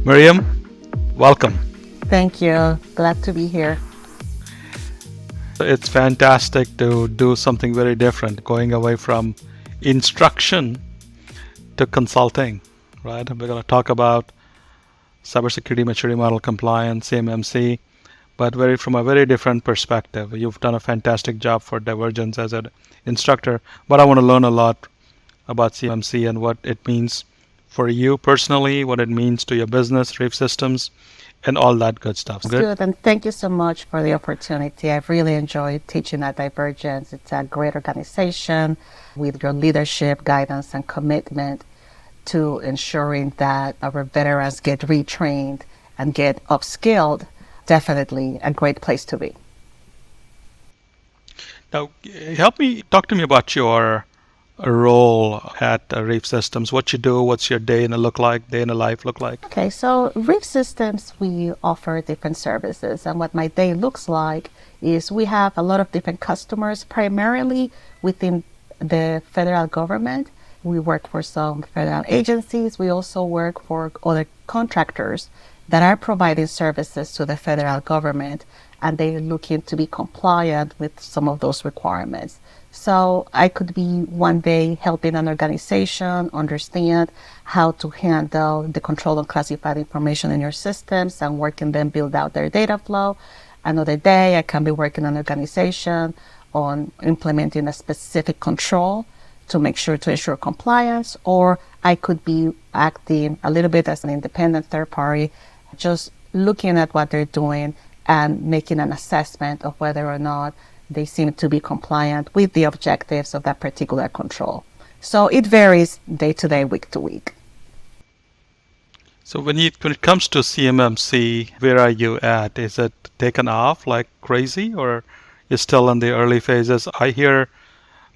Myriam, welcome. Thank you. Glad to be here. It's fantastic to do something very different, going away from instruction to consulting, right? We're going to talk about cybersecurity maturity model compliance, CMMC, but from a very different perspective. You've done a fantastic job for Divergence as an instructor, but I want to learn a lot about CMMC and what it means for you personally, what it means to your business, Reef Systems, and all that good stuff. It's good. And thank you so much for the opportunity. I've really enjoyed teaching at Divergence. It's a great organization with your leadership, guidance, and commitment to ensuring that our veterans get retrained and get upskilled. Definitely a great place to be. Now, talk to me about your role at Reef Systems. What you do, what's your day in a life look like? Okay, so Reef Systems, we offer different services. And what my day looks like is we have a lot of different customers, primarily within the federal government. We work for some federal agencies. We also work for other contractors that are providing services to the federal government, and they're looking to be compliant with some of those requirements. So I could be one day helping an organization understand how to handle the control of classified information in your systems and working them build out their data flow. Another day I can be working an organization on implementing a specific control to make sure to ensure compliance, or I could be acting a little bit as an independent third party, just looking at what they're doing and making an assessment of whether or not they seem to be compliant with the objectives of that particular control. So it varies day to day, week to week. So when it comes to CMMC, where are you at? Is it taken off like crazy, or is still in the early phases? I hear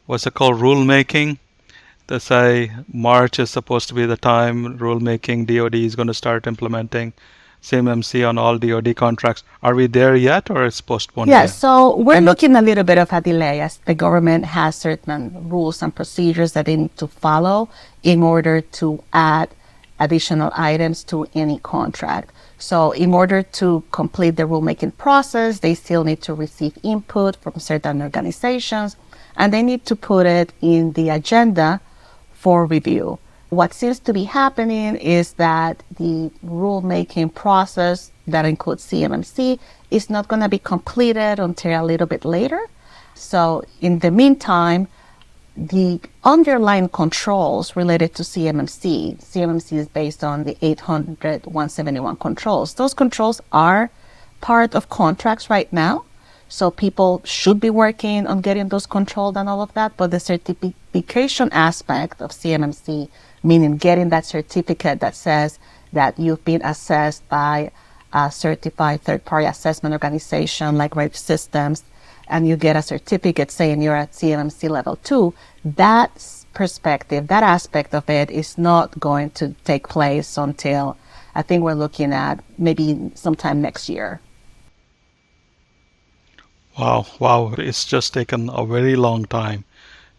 what's it called, rulemaking. They say March is supposed to be the time rulemaking. DoD is going to start implementing CMMC on all DoD contracts. Are we there yet, or it's postponed? Yes, so we're looking a little bit of a delay as the government has certain rules and procedures that they need to follow in order to add additional items to any contract. So in order to complete the rulemaking process, they still need to receive input from certain organizations, and they need to put it in the agenda for review. What seems to be happening is that the rulemaking process that includes CMMC is not going to be completed until a little bit later. So in the meantime, the underlying controls related to CMMC is based on the 800-171 controls. Those controls are part of contracts right now. So people should be working on getting those controlled and all of that. But the certification aspect of CMMC, meaning getting that certificate that says that you've been assessed by a certified third-party assessment organization like Reef Systems, and you get a certificate saying you're at CMMC level 2, that perspective, that aspect of it is not going to take place until I think we're looking at maybe sometime next year. Wow. It's just taken a very long time.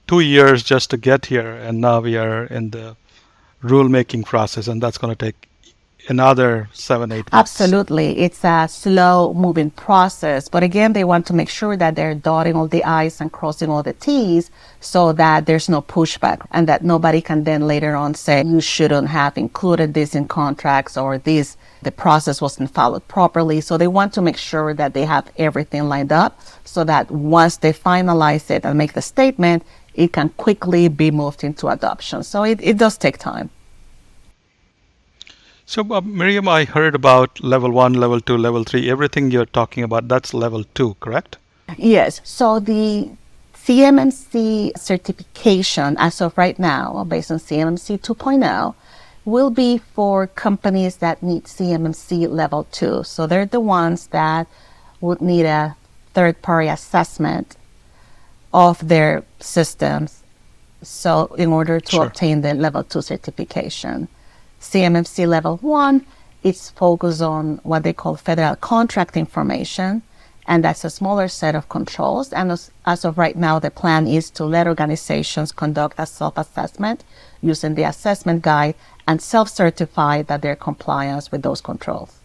2 years just to get here, and now we are in the rulemaking process, and that's going to take another 7-8 months. Absolutely. It's a slow moving process. But again, they want to make sure that they're dotting all the I's and crossing all the T's so that there's no pushback and that nobody can then later on say, you shouldn't have included this in contracts, or the process wasn't followed properly. So they want to make sure that they have everything lined up so that once they finalize it and make the statement, it can quickly be moved into adoption. So it does take time. So, Myriam, I heard about level 1, level 2, level 3. Everything you're talking about, that's level 2, correct? Yes. So the CMMC certification, as of right now, based on CMMC 2.0, will be for companies that need CMMC level 2. So they're the ones that would need a third-party assessment of their systems. So in order to obtain the level 2 certification. CMMC level 1, it's focused on what they call federal contract information, And that's a smaller set of controls. And as of right now, the plan is to let organizations conduct a self-assessment using the assessment guide and self-certify that they're compliant with those controls.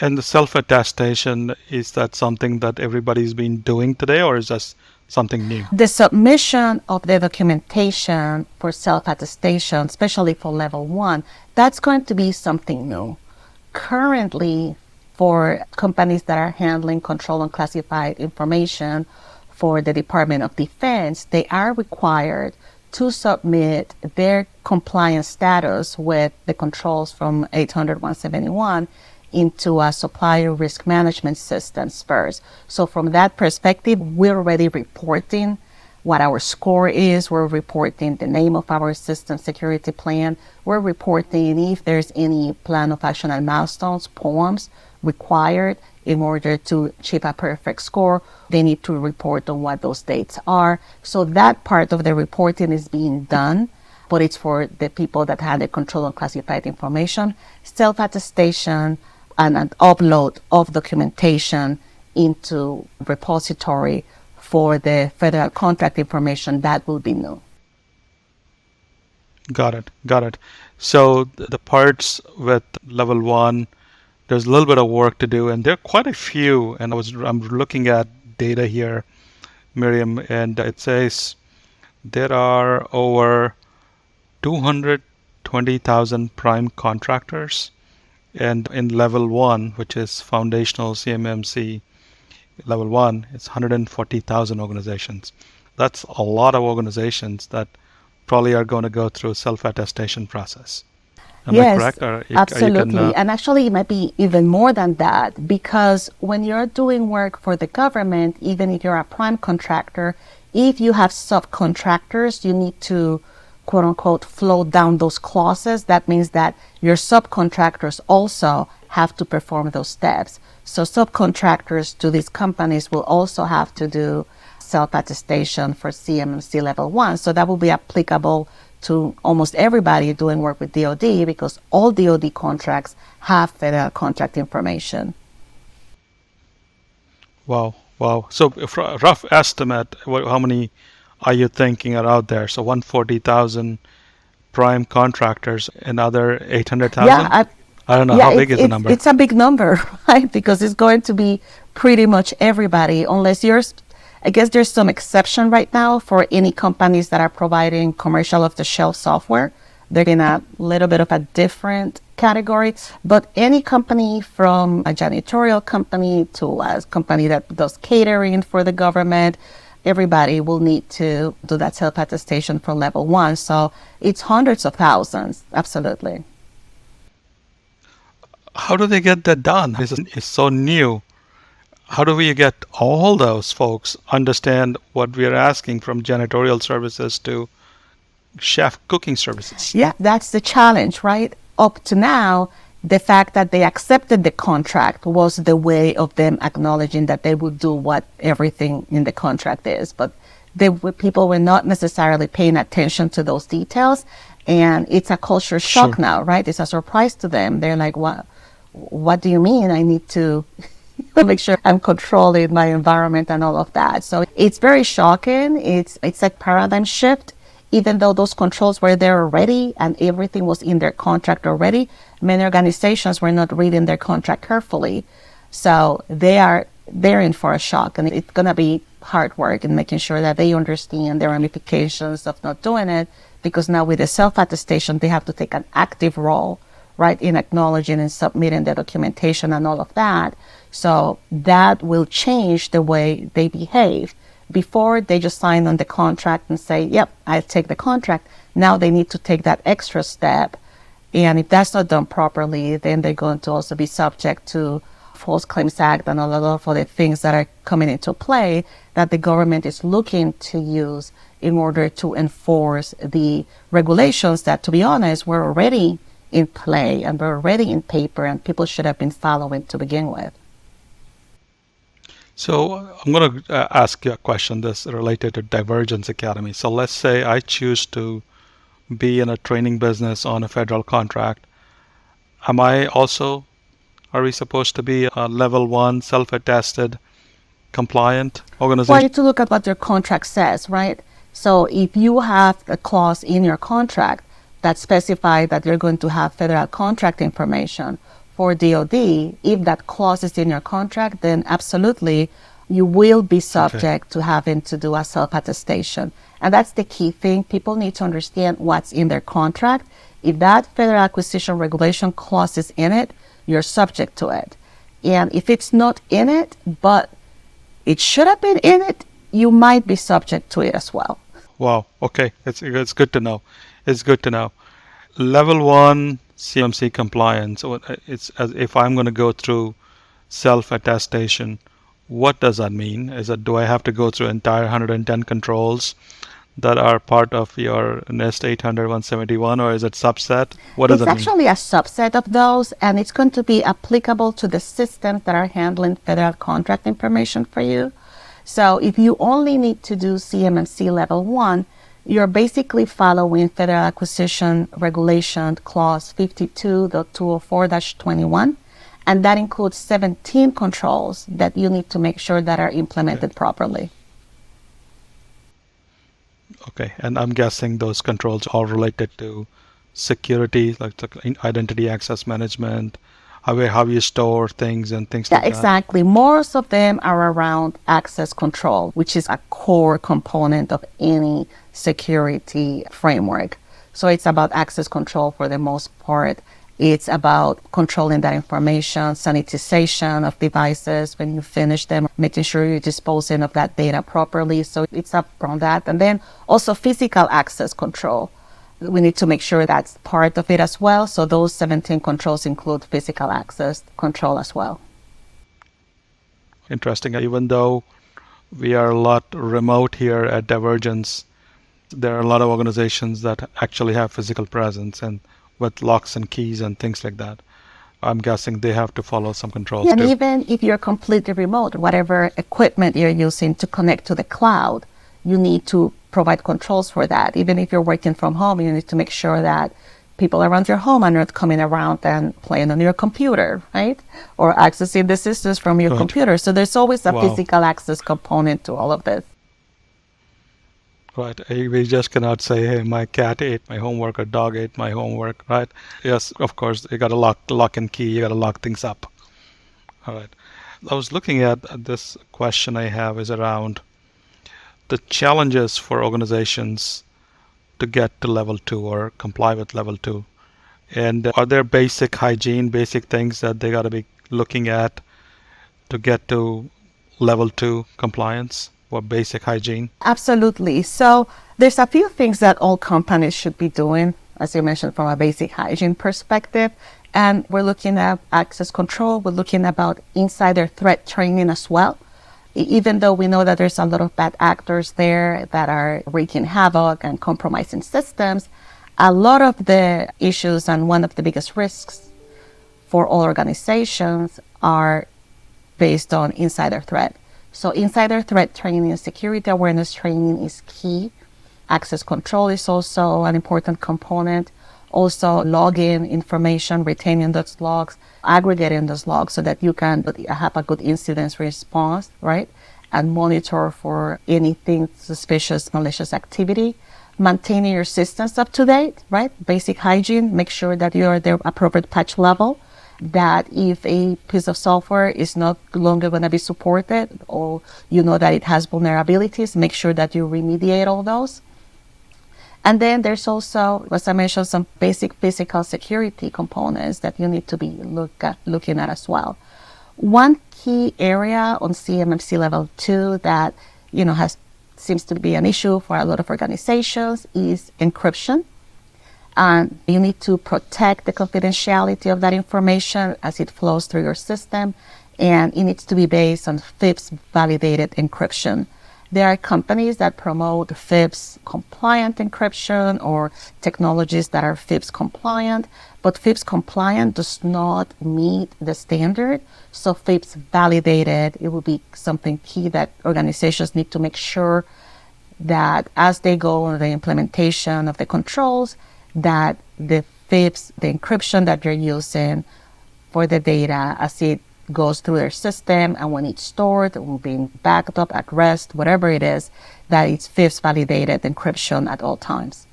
And the self-attestation, is that something that everybody's been doing today, or is that something new? The submission of the documentation for self-attestation, especially for level 1, that's going to be something new. Currently, for companies that are handling control and classified information for the Department of Defense, they are required to submit their compliance status with the controls from 800-171 into a supplier risk management systems first. So from that perspective, we're already reporting what our score is. We're reporting the name of our system security plan. We're reporting if there's any plan of action and milestones, POEMs required in order to achieve a perfect score. They need to report on what those dates are. So that part of the reporting is being done, but it's for the people that handle control and classified information. Self-attestation and an upload of documentation into repository for the federal contract information, that will be new. Got it. Got it. So the parts with level 1, there's a little bit of work to do, and there are quite a few. And I'm looking at data here, Myriam, and it says there are over 220,000 prime contractors. And in level 1, which is foundational CMMC level 1, it's 140,000 organizations. That's a lot of organizations that probably are going to go through self-attestation process. Am I correct? Yes, absolutely. And actually, it might be even more than that, because when you're doing work for the government, even if you're a prime contractor, if you have subcontractors, you need to, quote unquote, flow down those clauses. That means that your subcontractors also have to perform those steps. So subcontractors to these companies will also have to do self-attestation for CMMC level 1. So that will be applicable to almost everybody doing work with DoD, because all DoD contracts have federal contract information. Wow, wow. So rough estimate, how many are you thinking are out there? So 140,000 prime contractors, another 800,000? Yeah, I don't know. How big is the number? It's a big number, right? Because it's going to be pretty much everybody, unless I guess there's some exception right now for any companies that are providing commercial off-the-shelf software. They're in a little bit of a different category. But any company, from a janitorial company to a company that does catering for the government, everybody will need to do that self-attestation for level 1. So it's hundreds of thousands, absolutely. How do they get that done? It's so new. How do we get all those folks understand what we are asking, from janitorial services to chef cooking services? Yeah, that's the challenge, right? Up to now, the fact that they accepted the contract was the way of them acknowledging that they would do what everything in the contract is. But people were not necessarily paying attention to those details. And it's a culture shock now, right? It's a surprise to them. They're like, what do you mean? I need to make sure I'm controlling my environment and all of that. So it's very shocking. It's a paradigm shift. Even though those controls were there already and everything was in their contract already, many organizations were not reading their contract carefully. So they're in for a shock, and it's going to be hard work in making sure that they understand the ramifications of not doing it, because now with the self-attestation, they have to take an active role, right, in acknowledging and submitting the documentation and all of that. So that will change the way they behave. Before, they just sign on the contract and say, yep, I'll take the contract. Now they need to take that extra step. And if that's not done properly, then they're going to also be subject to False Claims Act and a lot of other things that are coming into play that the government is looking to use in order to enforce the regulations that, to be honest, were already in play and were already in paper and people should have been following to begin with. So I'm going to ask you a question that's related to Divergence Academy. So let's say I choose to be in a training business on a federal contract. Am I also Are we supposed to be a level 1 self-attested compliant Well, you organization? need to look at what your contract says, right? So if you have a clause in your contract that specifies that you're going to have federal contract information for DoD, if that clause is in your contract, then absolutely you will be subject to having to do a self-attestation. And that's the key thing. People need to understand what's in their contract. If that federal acquisition regulation clause is in it, you're subject to it. And if it's not in it, but it should have been in it, you might be subject to it as well. Wow. Okay. It's good to know. It's good to know. Level 1 CMC compliance. So it's as if I'm going to go through self-attestation. What does that mean? Do I have to go through entire 110 controls that are part of your NIST 800 171, or is it subset? What does It's that mean? actually a subset of those, and it's going to be applicable to the systems that are handling federal contract information for you. So if you only need to do CMMC level 1, you're basically following Federal Acquisition Regulation Clause 52.204-21, and that includes 17 controls that you need to make sure that are implemented properly. Okay, and I'm guessing those controls are related to security, like identity access management, how you store things and things Yeah, like that. exactly. Most of them are around access control, which is a core component of any security framework. So it's about access control for the most part. It's about controlling that information, sanitization of devices when you finish them, making sure you're disposing of that data properly. So it's up from that. And then also physical access control. We need to make sure that's part of it as well. So those 17 controls include physical access control as well. Interesting. Even though we are a lot remote here at Divergence, there are a lot of organizations that actually have physical presence and with locks and keys and things like that. I'm guessing they have to follow some controls And too. even if you're completely remote, whatever equipment you're using to connect to the cloud, you need to provide controls for that. Even if you're working from home, you need to make sure that people around your home are not coming around and playing on your computer, right? Or accessing the systems from your Right. computer. So there's always a Wow. physical access component to all of this. Right. We just cannot say, hey, my cat ate my homework or dog ate my homework, right? Yes, of course, you got to lock and key. You got to lock things up. All right. I was looking at this question I have is around the challenges for organizations to get to level 2 or comply with level 2. And are there basic hygiene, basic things that they got to be looking at to get to level 2 compliance? What basic hygiene? Absolutely. So there's a few things that all companies should be doing, as you mentioned, from a basic hygiene perspective. And we're looking at access control. We're looking about insider threat training as well. Even though we know that there's a lot of bad actors there that are wreaking havoc and compromising systems, a lot of the issues and one of the biggest risks for all organizations are based on insider threat. So insider threat training and security awareness training is key. Access control is also an important component. Also logging information, retaining those logs, aggregating those logs so that you can have a good incident response, right? And monitor for anything suspicious, malicious activity. Maintaining your systems up to date, right? Basic hygiene, make sure that you're at the appropriate patch level, that if a piece of software is not longer going to be supported or you know that it has vulnerabilities, make sure that you remediate all those. And then there's also, as I mentioned, some basic physical security components that you need to be looking at as well. One key area on CMMC level 2 that seems to be an issue for a lot of organizations is encryption. And you need to protect the confidentiality of that information as it flows through your system, and it needs to be based on FIPS validated encryption. There are companies that promote FIPS compliant encryption or technologies that are FIPS compliant, but FIPS compliant does not meet the standard. So FIPS validated, it will be something key that organizations need to make sure that as they go on the implementation of the controls, that the FIPS, the encryption that you're using, for the data as it goes through their system, and when it's stored, or being backed up at rest, whatever it is, that it's FIPS validated encryption at all times.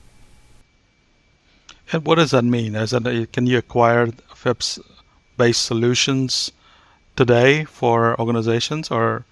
And what does that mean? Can you acquire FIPS-based solutions today for organizations, or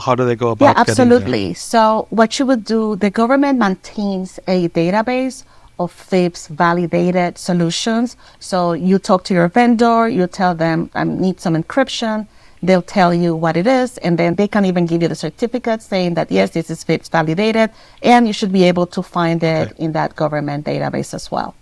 how do they go about getting there? Absolutely. So what you would do, the government maintains a database of FIPS validated solutions. So you talk to your vendor, you tell them, I need some encryption. They'll tell you what it is, and then they can even give you the certificate saying that, yes, this is FIPS validated, and you should be able to find it in that government database as well.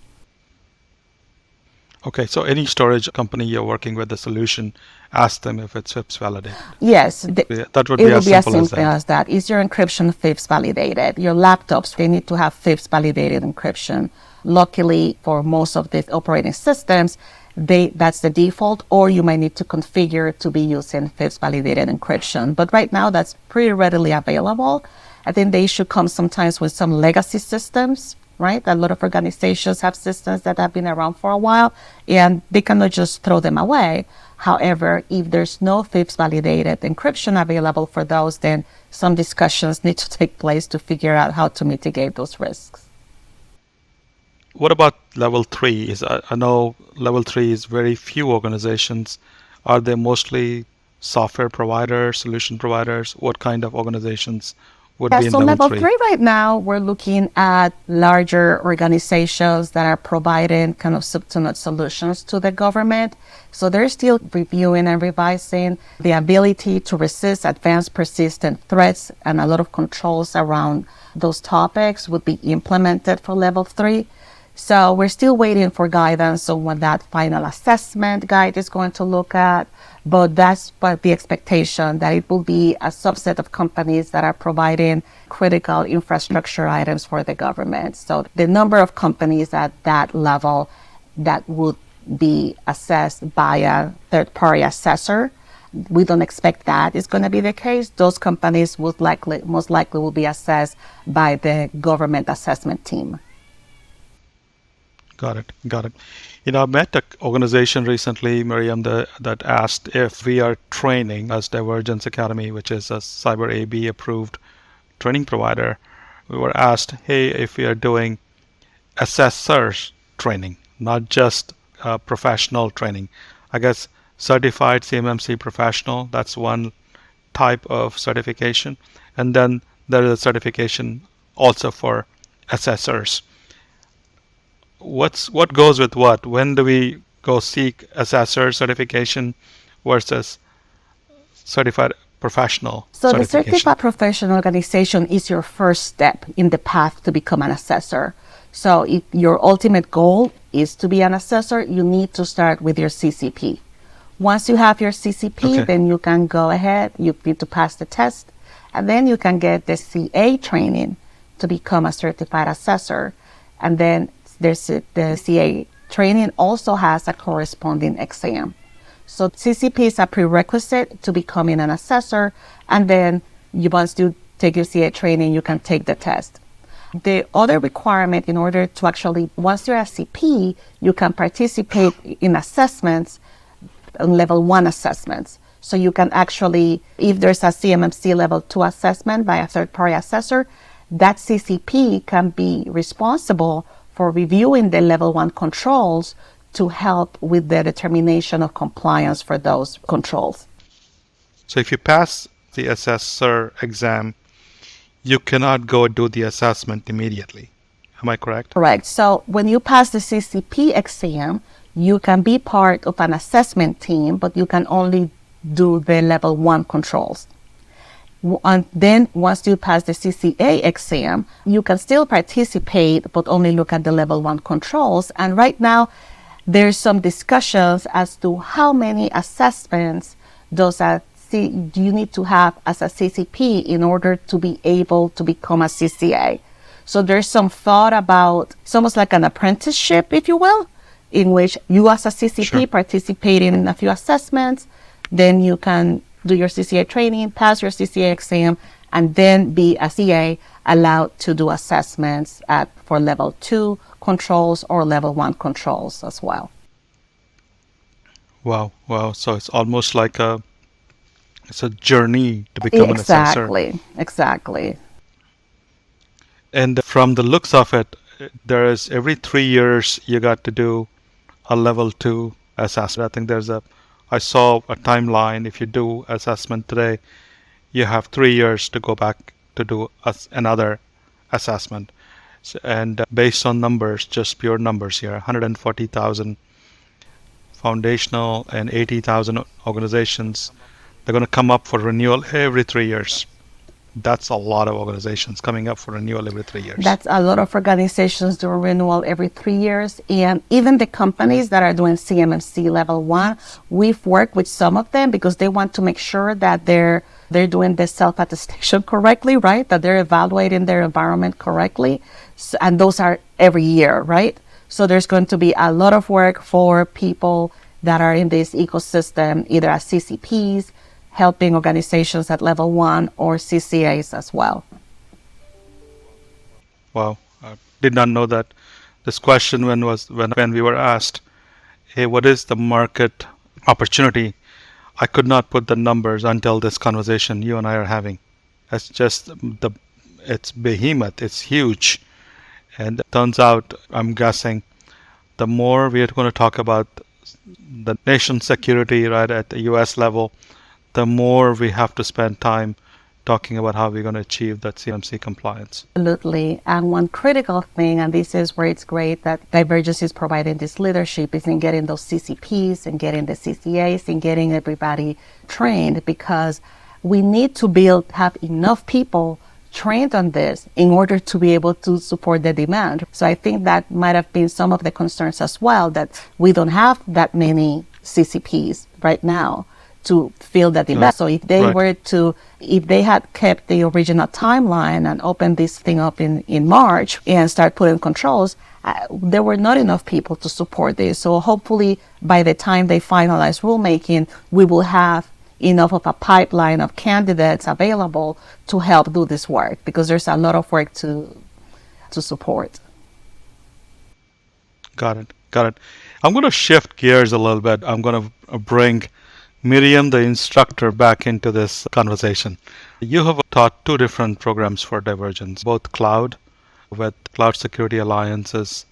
Okay, so any storage company you're working with the solution, ask them if it's FIPS validated. Yes, that would be as simple as that. Is your encryption FIPS validated? Your laptops, they need to have FIPS validated encryption. Luckily, for most of the operating systems, that's the default, or you might need to configure to be using FIPS validated encryption. But right now, that's pretty readily available. I think the issue comes sometimes with some legacy systems, right? A lot of organizations have systems that have been around for a while, and they cannot just throw them away. However, if there's no FIPS validated encryption available for those, then some discussions need to take place to figure out how to mitigate those risks. What about level 3? I know level 3 is very few organizations. Are they mostly software providers, solution providers? What kind of organizations would be in so level 3 right now, we're looking at larger organizations that are providing kind of soup-to-nuts solutions to the government. So they're still reviewing and revising the ability to resist advanced persistent threats, and a lot of controls around those topics would be implemented for level 3. So we're still waiting for guidance on what that final assessment guide is going to look at. But that's what the expectation, that it will be a subset of companies that are providing critical infrastructure items for the government. So the number of companies at that level that would be assessed by a third-party assessor, we don't expect that is going to be the case. Those companies most likely will be assessed by the government assessment team. Got it. I met an organization recently, Myriam, that asked if we are training as Divergence Academy, which is a Cyber AB approved training provider. We were asked, hey, if we are doing assessors training, not just professional training. I guess certified CMMC professional, that's one type of certification. And then there is a certification also for assessors. What goes with what? When do we go seek assessor certification versus certified professional certification? The certified professional organization is your first step in the path to become an assessor. So if your ultimate goal is to be an assessor, you need to start with your CCP. Once you have your CCP, then you can go ahead, you need to pass the test, and then you can get the CA training to become a certified assessor. And then the CA training also has a corresponding exam. So CCP is a prerequisite to becoming an assessor, and then once you take your CA training, you can take the test. The other requirement in order to actually, once you're a CP, you can participate in assessments, level 1 assessments. So you can actually, if there's a CMMC level 2 assessment by a third-party assessor, that CCP can be responsible for reviewing the level 1 controls to help with the determination of compliance for those controls. So if you pass the assessor exam, you cannot go do the assessment immediately. Am I correct? Correct. So when you pass the CCP exam, you can be part of an assessment team, but you can only do the level 1 controls. And then once you pass the CCA exam, you can still participate, but only look at the level 1 controls. And right now, there's some discussions as to how many assessments do you need to have as a CCP in order to be able to become a CCA. So there's some thought about, it's almost like an apprenticeship, if you will, in which you as a CCP participate in a few assessments, then you can do your CCA training, pass your CCA exam, and then be a CA allowed to do assessments for level 2 controls or level 1 controls as well. Wow, wow. So it's almost like it's a journey to become an assessor. Exactly, exactly. And from the looks of it, there is every 3 years you got to do a level two assessment. I think I saw a timeline. If you do assessment today, you have 3 years to go back to do another assessment. And based on numbers, just pure numbers here, 140,000 foundational and 80,000 organizations, they're going to come up for renewal every 3 years. That's a lot of organizations coming up for renewal every 3 years. That's a lot of organizations do renewal every 3 years. And even the companies that are doing CMMC level one, we've worked with some of them because they want to make sure that they're doing the self-attestation correctly, right? That they're evaluating their environment correctly. So, and those are every year, right? So there's going to be a lot of work for people that are in this ecosystem, either as CCPs, helping organizations at level one, or CCAs as well. Wow, I did not know that. This question when we were asked, hey, what is the market opportunity? I could not put the numbers until this conversation you and I are having. It's just it's behemoth, it's huge. And it turns out, I'm guessing, the more we are going to talk about the nation's security right at the US level, the more we have to spend time talking about how we're going to achieve that CMC compliance. Absolutely. And one critical thing, and this is where it's great that Divergence is providing this leadership, is in getting those CCPs and getting the CCAs and getting everybody trained, because we need to have enough people trained on this in order to be able to support the demand. So I think that might have been some of the concerns as well, that we don't have that many CCPs right now to fill that demand. So if they had kept the original timeline and opened this thing up in March and start putting controls, there were not enough people to support this. So hopefully by the time they finalize rulemaking, we will have enough of a pipeline of candidates available to help do this work, because there's a lot of work to support. Got it. Got it. I'm going to shift gears a little bit. I'm going to bring Myriam, the instructor, back into this conversation. You have taught two different programs for Divergence, both cloud with Cloud Security Alliance's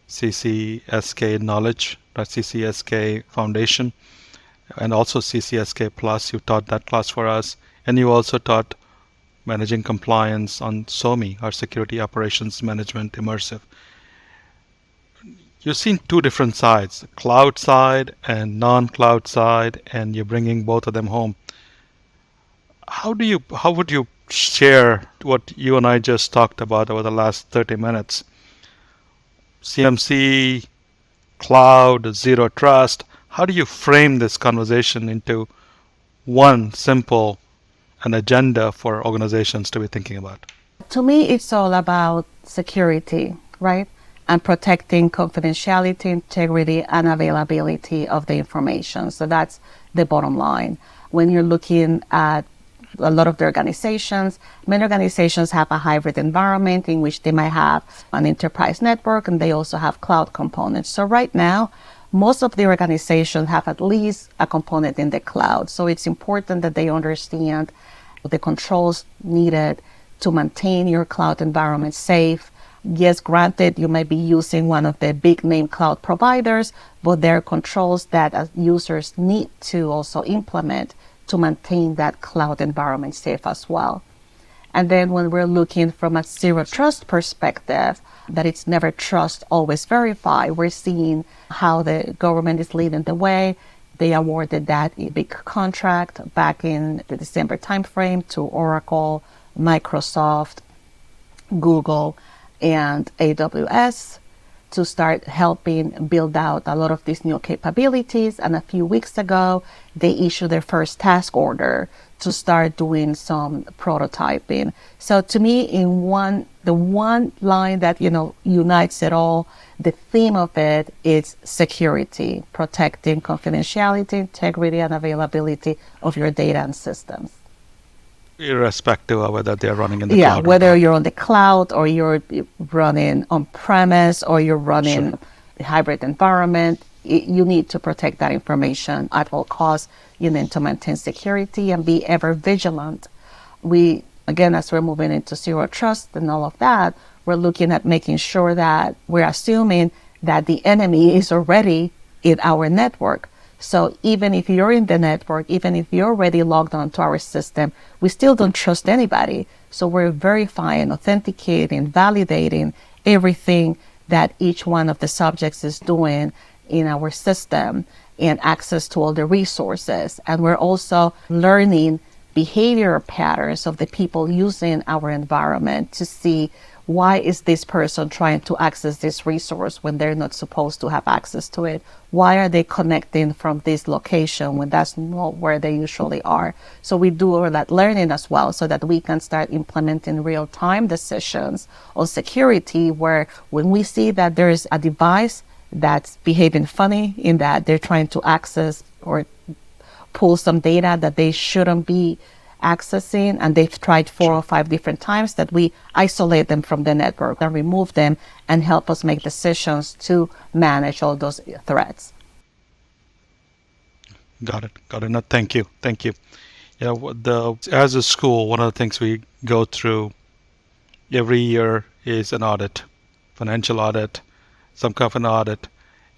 CCSK Knowledge, CCSK Foundation, and also CCSK Plus. You taught that class for us. And you also taught Managing Compliance on SOMI, our Security Operations Management Immersive. You've seen two different sides, cloud side and non-cloud side, and you're bringing both of them home. How would you share what you and I just talked about over the last 30 minutes? CMC, cloud, zero trust. How do you frame this conversation into one simple an agenda for organizations to be thinking about? To me, it's all about security, right? And protecting confidentiality, integrity, and availability of the information. So that's the bottom line. When you're looking at a lot of the organizations, many organizations have a hybrid environment in which they might have an enterprise network and they also have cloud components. So right now, most of the organizations have at least a component in the cloud. So it's important that they understand the controls needed to maintain your cloud environment safe. Yes, granted, you might be using one of the big name cloud providers, but there are controls that users need to also implement to maintain that cloud environment safe as well. And then when we're looking from a zero trust perspective, that it's never trust, always verify, we're seeing how the government is leading the way. They awarded that big contract back in the December timeframe to Oracle, Microsoft, Google, and AWS to start helping build out a lot of these new capabilities. And a few weeks ago, they issued their first task order to start doing some prototyping. So to me, the one line that unites it all, the theme of it is security, protecting confidentiality, integrity, and availability of your data and systems. Irrespective of whether they're running in the cloud. Yeah, whether you're on the cloud or you're running on premise or you're running a hybrid environment, you need to protect that information at all costs. You need to maintain security and be ever vigilant. We, again, as we're moving into zero trust and all of that, we're looking at making sure that we're assuming that the enemy is already in our network. So even if you're in the network, even if you're already logged onto our system, we still don't trust anybody. So we're verifying, authenticating, validating everything that each one of the subjects is doing in our system and access to all the resources. And we're also learning behavioral patterns of the people using our environment to see why is this person trying to access this resource when they're not supposed to have access to it? Why are they connecting from this location when that's not where they usually are? So we do all that learning as well so that we can start implementing real-time decisions on security, where when we see that there is a device that's behaving funny in that they're trying to access or pull some data that they shouldn't be accessing, and they've tried 4 or 5 different times, that we isolate them from the network and remove them and help us make decisions to manage all those threats. Got it. Got it. No, thank you. Thank you. As a school, one of the things we go through every year is an audit, financial audit, some kind of an audit.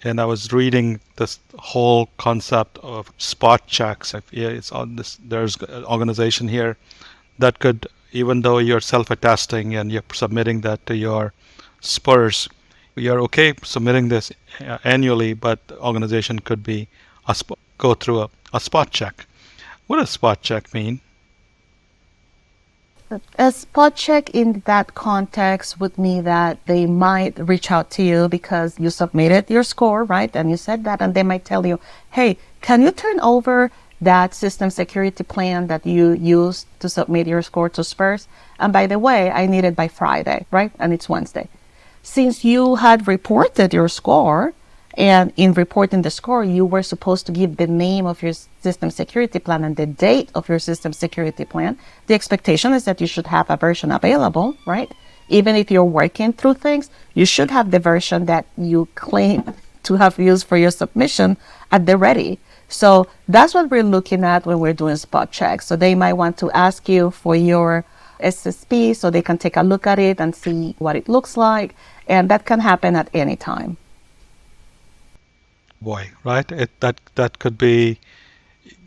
And I was reading this whole concept of spot checks. It's on this. There's an organization here that could, even though you're self-attesting and you're submitting that to your Spurs, you're okay submitting this annually, but the organization could be go through a spot check. What does spot check mean? A spot check in that context would mean that they might reach out to you because you submitted your score, right? And you said that, and they might tell you, hey, can you turn over that system security plan that you used to submit your score to Spurs? And by the way, I need it by Friday, right? And it's Wednesday. Since you had reported your score, and in reporting the score, you were supposed to give the name of your system security plan and the date of your system security plan. The expectation is that you should have a version available, right? Even if you're working through things, you should have the version that you claim to have used for your submission at the ready. So that's what we're looking at when we're doing spot checks. So they might want to ask you for your SSP so they can take a look at it and see what it looks like. And that can happen at any time. Boy, right? That could be,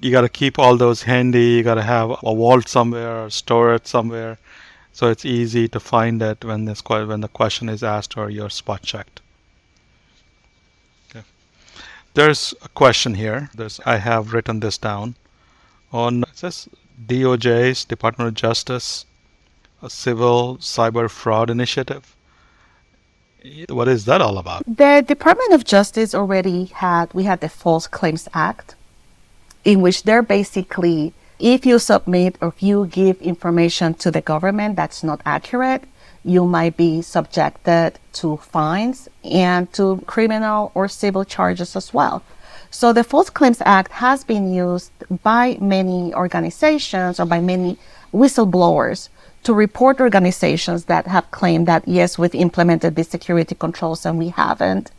you got to keep all those handy. You got to have a vault somewhere or store it somewhere, so it's easy to find it when the question is asked or you're spot checked. Okay. There's a question here. I have written this down on, it says DOJ's Department of Justice, a civil cyber fraud initiative. What is that all about? The Department of Justice we had the False Claims Act, in which they're basically, if you submit or if you give information to the government that's not accurate, you might be subjected to fines and to criminal or civil charges as well. So the False Claims Act has been used by many organizations or by many whistleblowers to report organizations that have claimed that, yes, we've implemented these security controls and we haven't.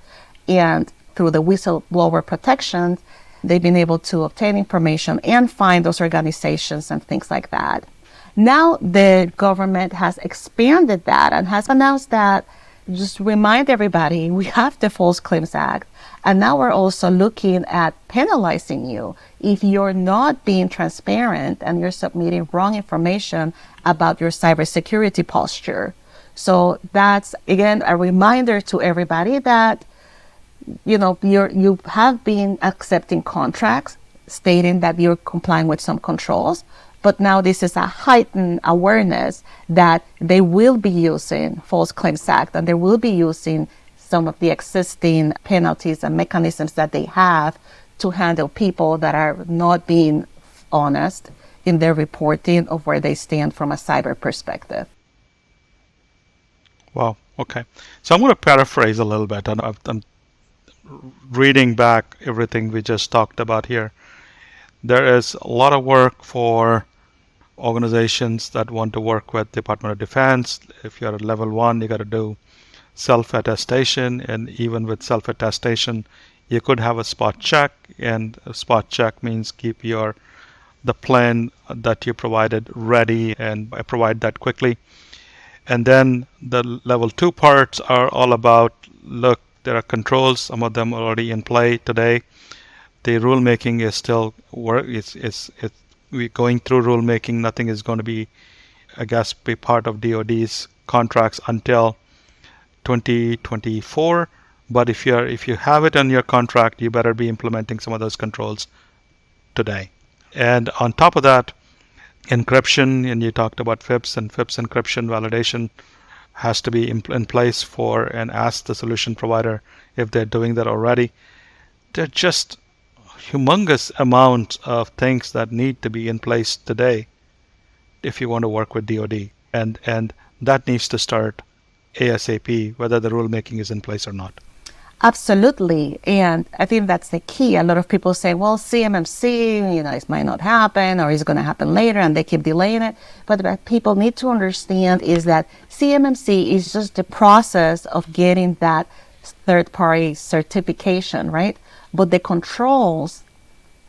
And through the whistleblower protections, they've been able to obtain information and find those organizations and things like that. Now the government has expanded that and has announced that, just remind everybody, we have the False Claims Act. And now we're also looking at penalizing you if you're not being transparent and you're submitting wrong information about your cybersecurity posture. So that's, again, a reminder to everybody that, you have been accepting contracts stating that you're complying with some controls, but now this is a heightened awareness that they will be using False Claims Act and they will be using some of the existing penalties and mechanisms that they have to handle people that are not being honest in their reporting of where they stand from a cyber perspective. Wow. Okay. So I'm going to paraphrase a little bit. I'm reading back everything we just talked about here. There is a lot of work for organizations that want to work with Department of Defense. If you're at level 1, you got to do self-attestation, and even with self-attestation, You could have a spot check, and a spot check means keep the plan that you provided ready and provide that quickly. And then the level 2 parts are all about, look, there are controls, some of them are already in play today. The rulemaking is still work. We're going through rulemaking. Nothing is going to be, I guess, be part of DoD's contracts until 2024. But if you have it in your contract, you better be implementing some of those controls today. And on top of that, encryption, and you talked about FIPS, and FIPS encryption validation has to be in place for, and ask the solution provider if they're doing that already. They're just humongous amounts of things that need to be in place today if you want to work with DoD, and that needs to start ASAP, whether the rulemaking is in place or not. Absolutely. And I think that's the key. A lot of people say, well, CMMC, it might not happen, or it's going to happen later, and they keep delaying it. But what people need to understand is that CMMC is just the process of getting that third-party certification, right? But the controls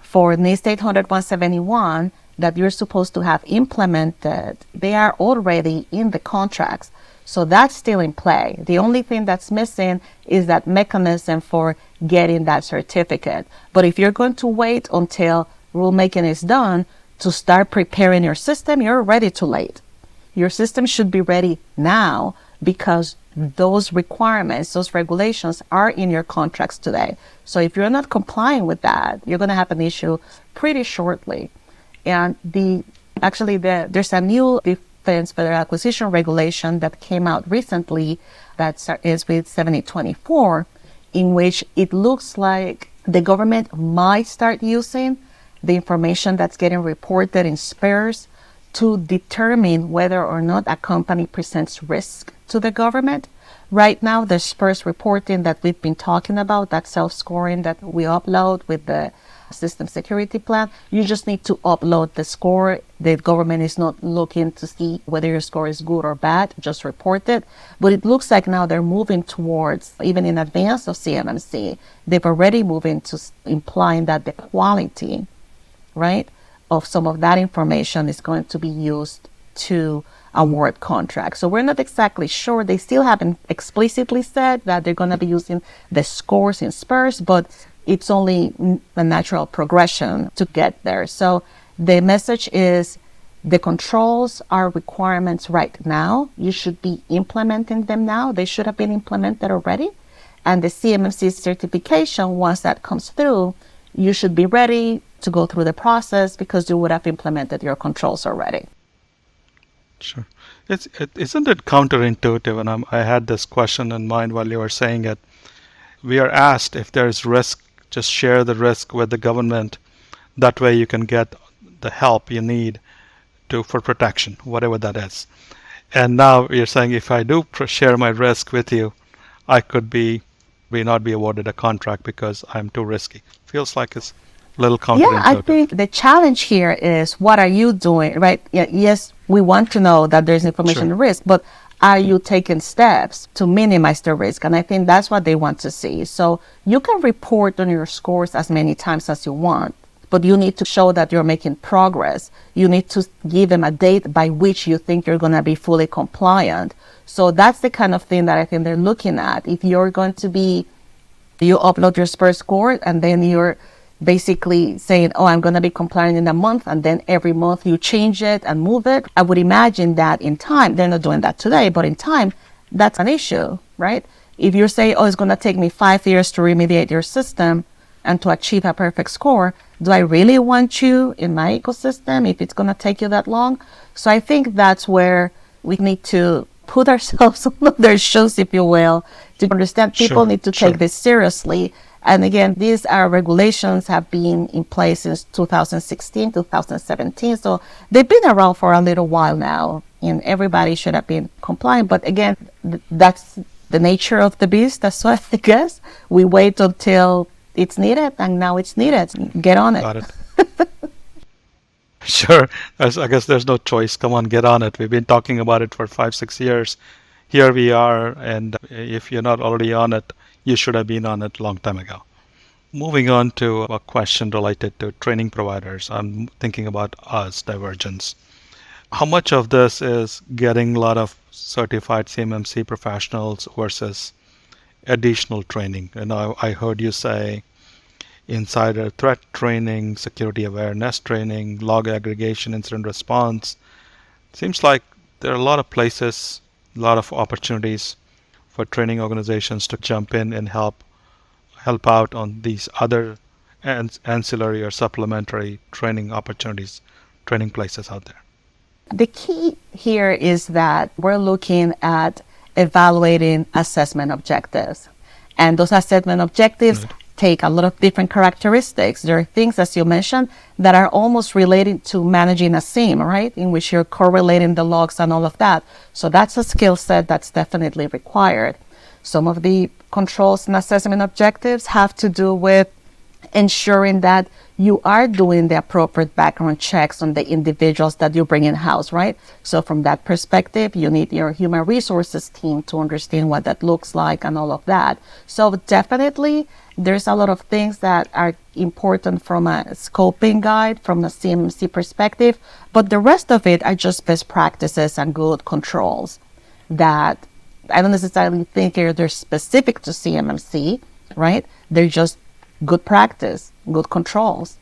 for NIST 800-171 that you're supposed to have implemented, they are already in the contracts. So that's still in play. The only thing that's missing is that mechanism for getting that certificate. But if you're going to wait until rulemaking is done to start preparing your system, you're already too late. Your system should be ready now because those requirements, those regulations are in your contracts today. So if you're not complying with that, you're going to have an issue pretty shortly. And there's a new Defense Federal Acquisition regulation that came out recently that is with 7024, in which it looks like the government might start using the information that's getting reported in spares to determine whether or not a company presents risk to the government. Right now, the spares reporting that we've been talking about, that self-scoring that we upload with the system security plan, you just need to upload the score. The government is not looking to see whether your score is good or bad, just report it. But it looks like now they're moving towards, even in advance of CMMC, they've already moved into implying that the quality, right, of some of that information is going to be used to award contracts. So we're not exactly sure. They still haven't explicitly said that they're going to be using the scores in spares, but it's only a natural progression to get there. So the message is the controls are requirements right now. You should be implementing them now. They should have been implemented already. And the CMMC certification, once that comes through, you should be ready to go through the process because you would have implemented your controls already. Sure. Isn't it counterintuitive? And I had this question in mind while you were saying it. We are asked if there's risk, just share the risk with the government. That way you can get the help you need for protection, whatever that is. And now you're saying if I do share my risk with you, I could not be awarded a contract because I'm too risky. Feels like it's a little counterintuitive. Yeah, I think the challenge here is what are you doing, right? Yes, we want to know that there's information risk, but are you taking steps to minimize the risk? And I think that's what they want to see. So you can report on your scores as many times as you want, but you need to show that you're making progress. You need to give them a date by which you think you're going to be fully compliant. So that's the kind of thing that I think they're looking at. If you're going to you upload your SPUR score and then you're basically saying, oh, I'm going to be compliant in a month, and then every month you change it and move it. I would imagine that in time, they're not doing that today, but in time, that's an issue, right? If you say, oh, it's going to take me 5 years to remediate your system and to achieve a perfect score, do I really want you in my ecosystem if it's going to take you that long? So I think that's where we need to put ourselves on their shoes, if you will, to understand people need to take this seriously. And again, these regulations have been in place since 2016, 2017. So they've been around for a little while now, and everybody should have been compliant. But again, that's the nature of the beast. That's what I guess. We wait until it's needed, and now it's needed. Get on it. Got it. Sure. I guess there's no choice. Come on, get on it. We've been talking about it for 5-6 years. Here we are, and if you're not already on it, you should have been on it a long time ago. moving on to a question related to training providers, I'm thinking about us, Divergence. How much of this is getting a lot of certified CMMC professionals versus additional training? I heard you say insider threat training, security awareness training, log aggregation, incident response. Seems like there are a lot of places, a lot of opportunities for training organizations to jump in and help out on these other ancillary or supplementary training opportunities, training places out there. The key here is that we're looking at evaluating assessment objectives. And those assessment objectives take a lot of different characteristics. There are things, as you mentioned, that are almost related to managing a SIEM, right? In which you're correlating the logs and all of that. So that's a skill set that's definitely required. Some of the controls and assessment objectives have to do with ensuring that you are doing the appropriate background checks on the individuals that you bring in-house, right? So from that perspective, you need your human resources team to understand what that looks like and all of that. So definitely, there's a lot of things that are important from a scoping guide, from a CMMC perspective, but the rest of it are just best practices and good controls that I don't necessarily think they're specific to CMMC, right? They're just good practice, good controls.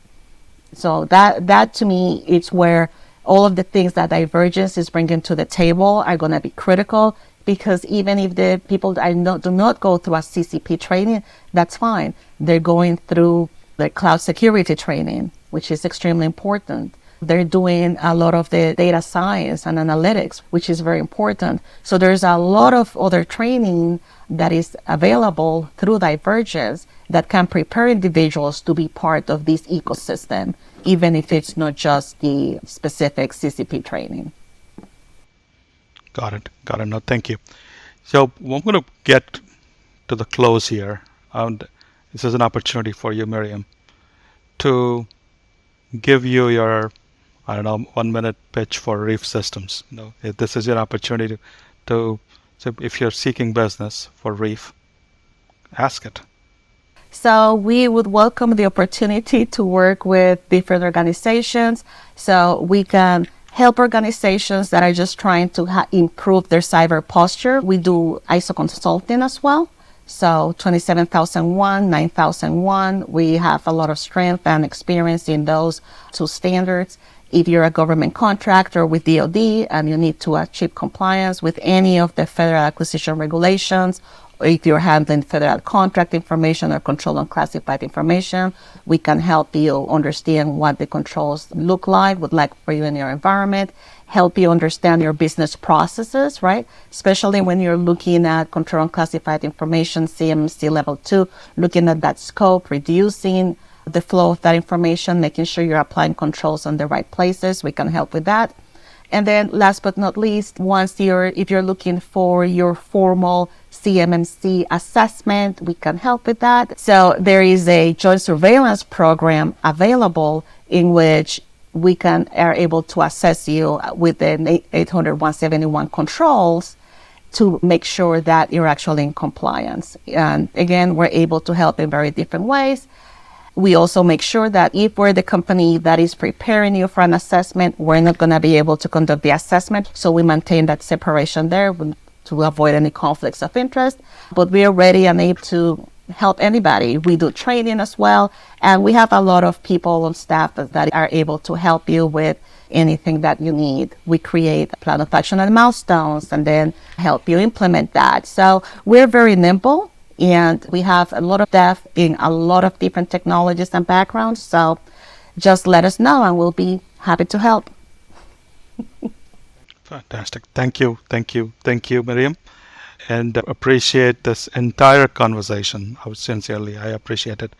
So that to me, it's where all of the things that Divergence is bringing to the table are going to be critical, because even if the people that do not go through a CCP training, that's fine. They're going through the cloud security training, which is extremely important. They're doing a lot of the data science and analytics, which is very important. So there's a lot of other training that is available through Divergence that can prepare individuals to be part of this ecosystem, even if it's not just the specific CCP training. Got it. No, thank you. So I'm going to get to the close here. And this is an opportunity for you, Myriam, to give you your 1-minute pitch for Reef Systems. If this is your opportunity so if you're seeking business for Reef, ask it. So we would welcome the opportunity to work with different organizations so we can help organizations that are just trying to improve their cyber posture. We do ISO consulting as well. So 27001, 9001, we have a lot of strength and experience in those two standards. If you're a government contractor with DoD and you need to achieve compliance with any of the federal acquisition regulations, or if you're handling federal contract information or control on classified information, we can help you understand what the controls look like, would like for you in your environment, help you understand your business processes, right? Especially when you're looking at control on classified information, CMMC level 2, looking at that scope, reducing the flow of that information, making sure you're applying controls on the right places. We can help with that. And then last but not least, if you're looking for your formal CMMC assessment, we can help with that. So there is a joint surveillance program available in which we are able to assess you with the 800-171 controls to make sure that you're actually in compliance. And again, we're able to help in very different ways. We also make sure that if we're the company that is preparing you for an assessment, we're not going to be able to conduct the assessment. So we maintain that separation there to avoid any conflicts of interest. But we are ready and able to help anybody. We do training as well. And we have a lot of people on staff that are able to help you with anything that you need. We create a plan of action and milestones and then help you implement that. So we're very nimble. And we have a lot of depth in a lot of different technologies and backgrounds. So just let us know and we'll be happy to help. Fantastic. Thank you, Myriam. And appreciate this entire conversation. Sincerely, I appreciate it.